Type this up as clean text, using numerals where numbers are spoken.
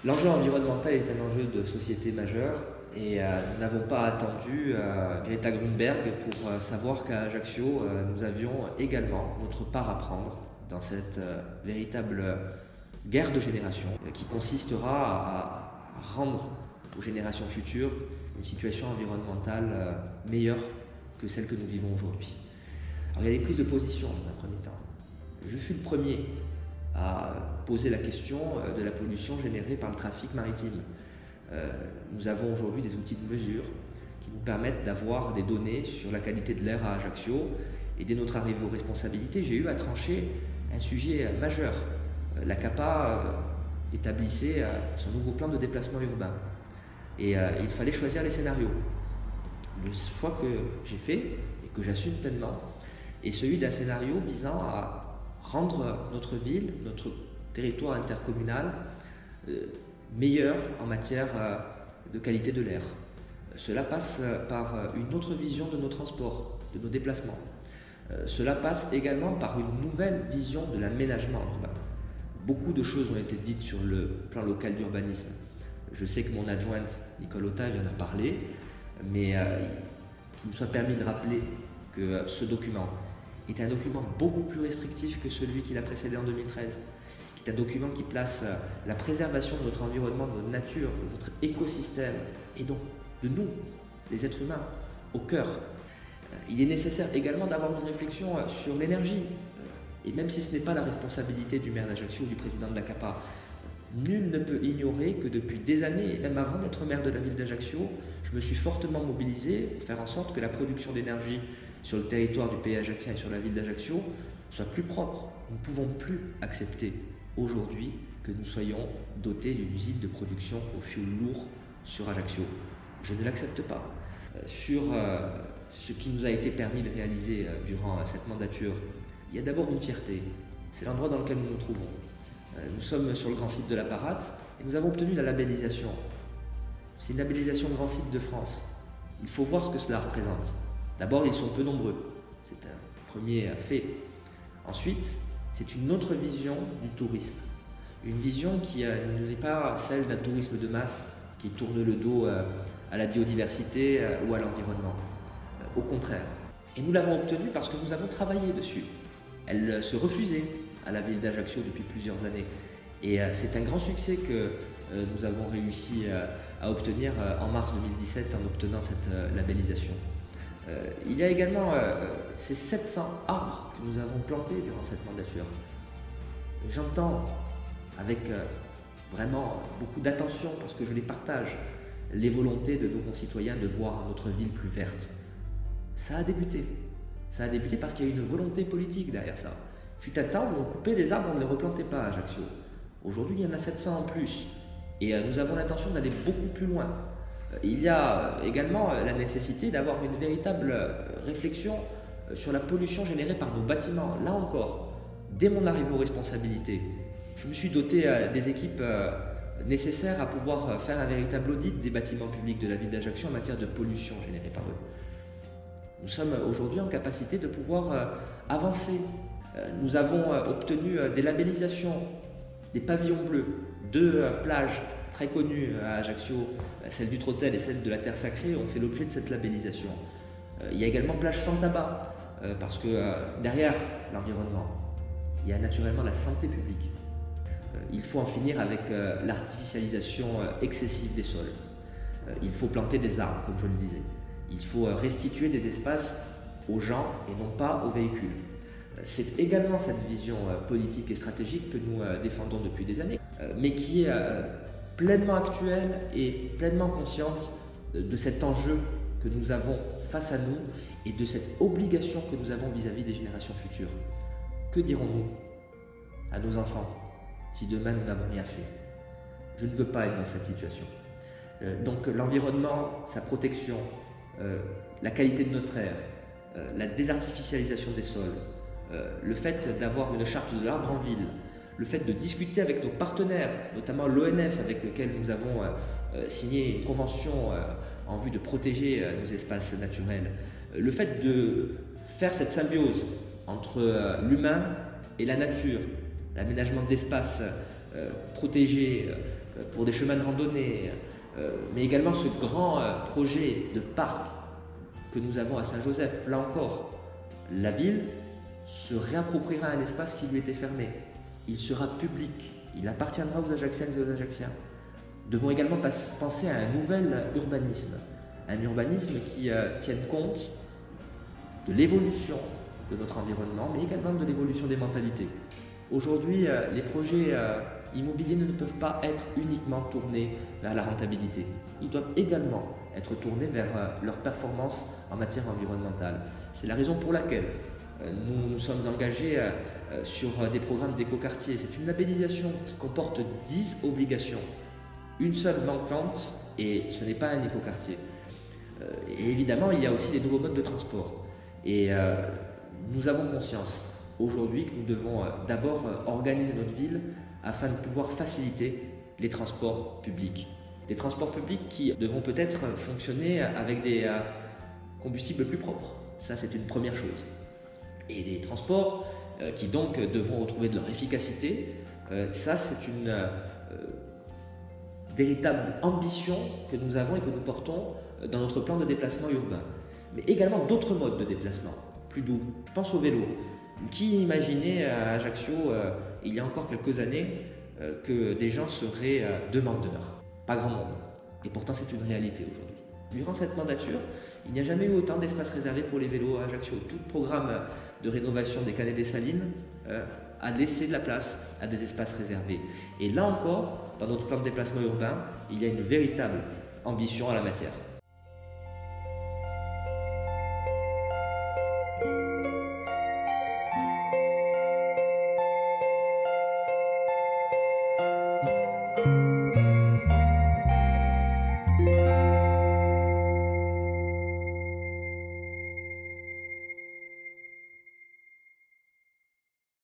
L'enjeu environnemental est un enjeu de société majeur et nous n'avons pas attendu Greta Thunberg pour savoir qu'à Ajaccio, nous avions également notre part à prendre dans cette véritable guerre de génération qui consistera à rendre aux générations futures une situation environnementale meilleure que celle que nous vivons aujourd'hui. Alors il y a des prises de position dans un premier temps. Je fus le premier à poser la question de la pollution générée par le trafic maritime. Nous avons aujourd'hui des outils de mesure qui nous permettent d'avoir des données sur la qualité de l'air à Ajaccio, et dès notre arrivée aux responsabilités, j'ai eu à trancher un sujet majeur. La CAPA établissait son nouveau plan de déplacement urbain et il fallait choisir les scénarios. Le choix que j'ai fait et que j'assume pleinement est celui d'un scénario visant à rendre notre ville, notre territoire intercommunal meilleur en matière de qualité de l'air. Cela passe par une autre vision de nos transports, de nos déplacements. Cela passe également par une nouvelle vision de l'aménagement urbain. Beaucoup de choses ont été dites sur le plan local d'urbanisme. Je sais que mon adjointe, Nicole Otaille, en a parlé, mais qu'il me soit permis de rappeler que ce document est un document beaucoup plus restrictif que celui qui l'a précédé en 2013, qui est un document qui place la préservation de notre environnement, de notre nature, de notre écosystème, et donc de nous, les êtres humains, au cœur. Il est nécessaire également d'avoir une réflexion sur l'énergie, et même si ce n'est pas la responsabilité du maire d'Ajaccio ou du président de la CAPA, nul ne peut ignorer que depuis des années, et même avant d'être maire de la ville d'Ajaccio, je me suis fortement mobilisé pour faire en sorte que la production d'énergie sur le territoire du pays ajaccien et sur la ville d'Ajaccio soit plus propre. Nous ne pouvons plus accepter aujourd'hui que nous soyons dotés d'une usine de production au fioul lourd sur Ajaccio. Je ne l'accepte pas. Sur ce qui nous a été permis de réaliser durant cette mandature, il y a d'abord une fierté. C'est l'endroit dans lequel nous nous trouvons. Nous sommes sur le grand site de la Parade et nous avons obtenu la labellisation. C'est une labellisation grand site de France. Il faut voir ce que cela représente. D'abord, ils sont peu nombreux. C'est un premier fait. Ensuite, c'est une autre vision du tourisme. Une vision qui n'est pas celle d'un tourisme de masse qui tourne le dos à la biodiversité ou à l'environnement. Au contraire. Et nous l'avons obtenue parce que nous avons travaillé dessus. Elle se refusait à la ville d'Ajaccio depuis plusieurs années. Et c'est un grand succès que nous avons réussi à obtenir en mars 2017 en obtenant cette labellisation. Il y a également ces 700 arbres que nous avons plantés durant cette mandature. J'entends avec vraiment beaucoup d'attention, parce que je les partage, les volontés de nos concitoyens de voir notre ville plus verte. Ça a débuté. Ça a débuté parce qu'il y a une volonté politique derrière ça. Fut un temps où on coupait des arbres, on ne les replantait pas à Ajaccio. Aujourd'hui, il y en a 700 en plus. Et nous avons l'intention d'aller beaucoup plus loin. Il y a également la nécessité d'avoir une véritable réflexion sur la pollution générée par nos bâtiments. Là encore, dès mon arrivée aux responsabilités, je me suis doté des équipes nécessaires à pouvoir faire un véritable audit des bâtiments publics de la ville d'Ajaccio en matière de pollution générée par eux. Nous sommes aujourd'hui en capacité de pouvoir avancer. Nous avons obtenu des labellisations, des pavillons bleus, 2 plages très connues à Ajaccio, celle du Trottel et celle de la Terre Sacrée, ont fait l'objet de cette labellisation. Il y a également plage sans tabac, parce que derrière l'environnement, il y a naturellement la santé publique. Il faut en finir avec l'artificialisation excessive des sols. Il faut planter des arbres, comme je le disais. Il faut restituer des espaces aux gens et non pas aux véhicules. C'est également cette vision politique et stratégique que nous défendons depuis des années, mais qui est pleinement actuelle et pleinement consciente de cet enjeu que nous avons face à nous et de cette obligation que nous avons vis-à-vis des générations futures. Que dirons-nous à nos enfants si demain nous n'avons rien fait? Je ne veux pas être dans cette situation. Donc l'environnement, sa protection, la qualité de notre air, la désartificialisation des sols, le fait d'avoir une charte de l'arbre en ville, le fait de discuter avec nos partenaires, notamment l'ONF avec lequel nous avons signé une convention en vue de protéger nos espaces naturels, le fait de faire cette symbiose entre l'humain et la nature, l'aménagement d'espaces protégés, pour des chemins de randonnée, mais également ce grand projet de parc que nous avons à Saint-Joseph. Là encore, la ville se réappropriera un espace qui lui était fermé. Il sera public, il appartiendra aux Ajacciennes et aux Ajacciens. Nous devons également penser à un nouvel urbanisme, un urbanisme qui tienne compte de l'évolution de notre environnement, mais également de l'évolution des mentalités. Aujourd'hui, les projets immobiliers ne peuvent pas être uniquement tournés vers la rentabilité. Ils doivent également être tournés vers leur performance en matière environnementale. C'est la raison pour laquelle nous nous sommes engagés sur des programmes d'écoquartier. C'est une labellisation qui comporte 10 obligations. Une seule manquante et ce n'est pas un écoquartier. Et évidemment, il y a aussi des nouveaux modes de transport. Et nous avons conscience aujourd'hui que nous devons d'abord organiser notre ville afin de pouvoir faciliter les transports publics. Des transports publics qui devront peut-être fonctionner avec des combustibles plus propres. Ça, c'est une première chose. Et des transports qui donc devront retrouver de leur efficacité. Ça, c'est une véritable ambition que nous avons et que nous portons dans notre plan de déplacement urbain. Mais également d'autres modes de déplacement, plus doux. Je pense au vélo. Qui imaginait à Ajaccio, il y a encore quelques années, que des gens seraient demandeurs? Pas grand monde. Et pourtant, c'est une réalité aujourd'hui. Durant cette mandature, il n'y a jamais eu autant d'espaces réservés pour les vélos à Ajaccio. Tout programme de rénovation des Canets des Salines a laissé de la place à des espaces réservés. Et là encore, dans notre plan de déplacement urbain, il y a une véritable ambition en la matière.